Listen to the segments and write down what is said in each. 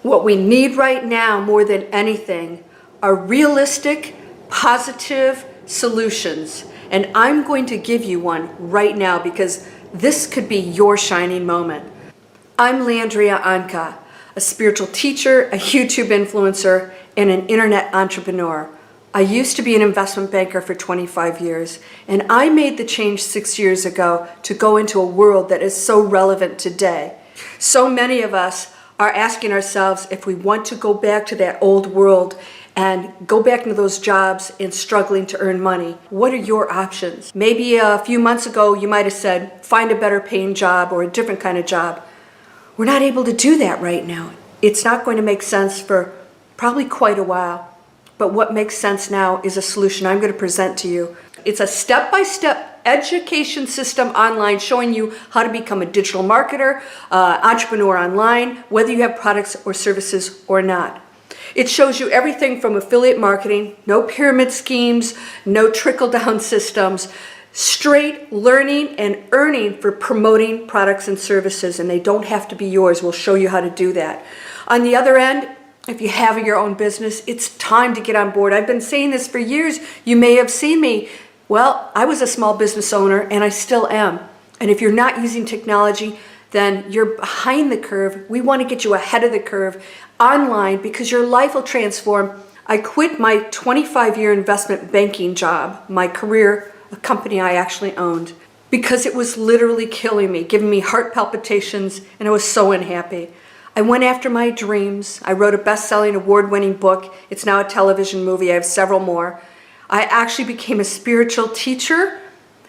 What we need right now more than anything are realistic, positive solutions. And I'm going to give you one right now because this could be your shining moment. I'm Landria Onkka, a spiritual teacher, a YouTube influencer, and an internet entrepreneur. I used to be an investment banker for 25 years, and I made the change 6 years ago to go into a world that is so relevant today. So many of us are asking ourselves if we want to go back to that old world and go back into those jobs and struggling to earn money. What are your options? Maybe a few months ago you might have said, find a better paying job or a different kind of job. We're not able to do that right now. It's not going to make sense for probably quite a while. But what makes sense now is a solution I'm going to present to you. It's a step-by-step education system online showing you how to become a digital marketer, entrepreneur online, whether you have products or services or not. It shows you everything from affiliate marketing, no pyramid schemes, no trickle-down systems, straight learning and earning for promoting products and services, and they don't have to be yours. We'll show you how to do that. On the other end, if you have your own business, it's time to get on board. I've been saying this for years. You may have seen me. Well, I was a small business owner and I still am. And if you're not using technology, then you're behind the curve. We want to get you ahead of the curve online because your life will transform. I quit my 25-year investment banking job, my career, a company I actually owned, because it was literally killing me, giving me heart palpitations, and I was so unhappy. I went after my dreams. I wrote a best-selling, award-winning book. It's now a television movie. I have several more. I actually became a spiritual teacher.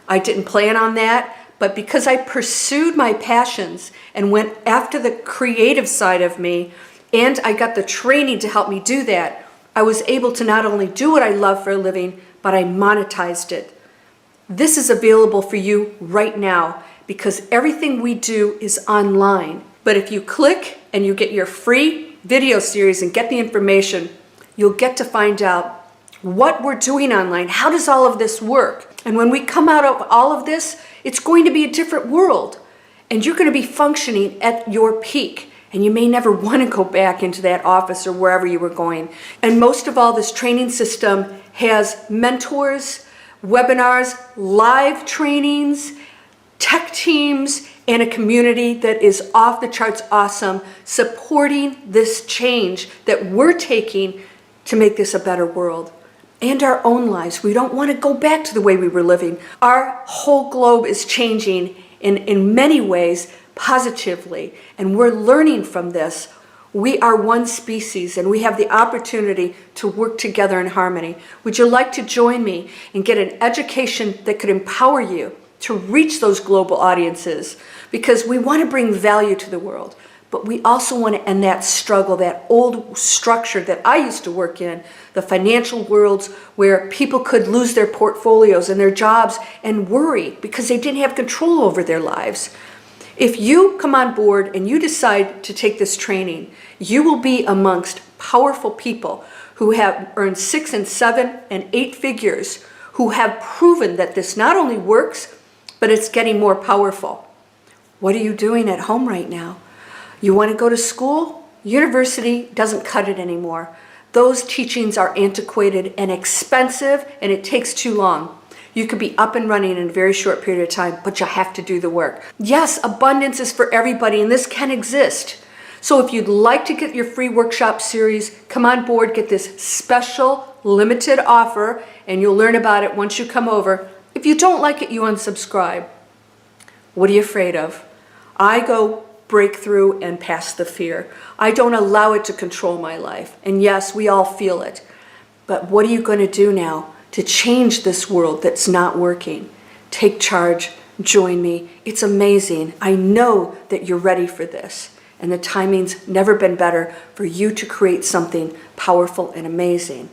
I didn't plan on that, but because I pursued my passions and went after the creative side of me, and I got the training to help me do that, I was able to not only do what I love for a living, but I monetized it. This is available for you right now because everything we do is online. But if you click and you get your free video series and get the information, you'll get to find out what we're doing online. How does all of this work? And when we come out of all of this, it's going to be a different world. And you're going to be functioning at your peak. And you may never want to go back into that office or wherever you were going. And most of all, this training system has mentors, webinars, live trainings, tech teams, and a community that is off the charts awesome, supporting this change that we're taking to make this a better world and our own lives. We don't want to go back to the way we were living. Our whole globe is changing in many ways positively, and we're learning from this. We are one species, and we have the opportunity to work together in harmony. Would you like to join me and get an education that could empower you to reach those global audiences? Because we want to bring value to the world, but we also want to end that struggle, that old structure that I used to work in, the financial worlds where people could lose their portfolios and their jobs and worry because they didn't have control over their lives. If you come on board and you decide to take this training, you will be amongst powerful people who have earned 6 and 7 and 8 figures, who have proven that this not only works, but it's getting more powerful. What are you doing at home right now? You want to go to school? University doesn't cut it anymore. Those teachings are antiquated and expensive, and it takes too long. You could be up and running in a very short period of time, but you have to do the work. Yes, abundance is for everybody, and this can exist. So if you'd like to get your free workshop series, come on board, get this special limited offer, and you'll learn about it once you come over. If you don't like it, you unsubscribe. What are you afraid of? I go break through and past the fear. I don't allow it to control my life. And yes, we all feel it. But what are you going to do now to change this world that's not working? Take charge. Join me. It's amazing. I know that you're ready for this. And the timing's never been better for you to create something powerful and amazing.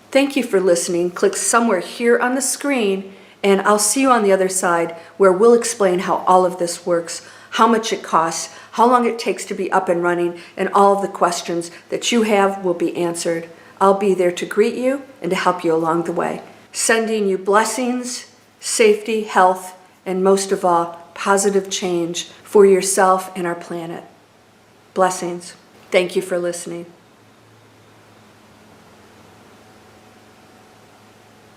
Thank you for listening. Click somewhere here on the screen, and I'll see you on the other side where we'll explain how all of this works, how much it costs, how long it takes to be up and running, and all of the questions that you have will be answered. I'll be there to greet you and to help you along the way. Sending you blessings, safety, health, and most of all, positive change for yourself and our planet. Blessings. Thank you for listening.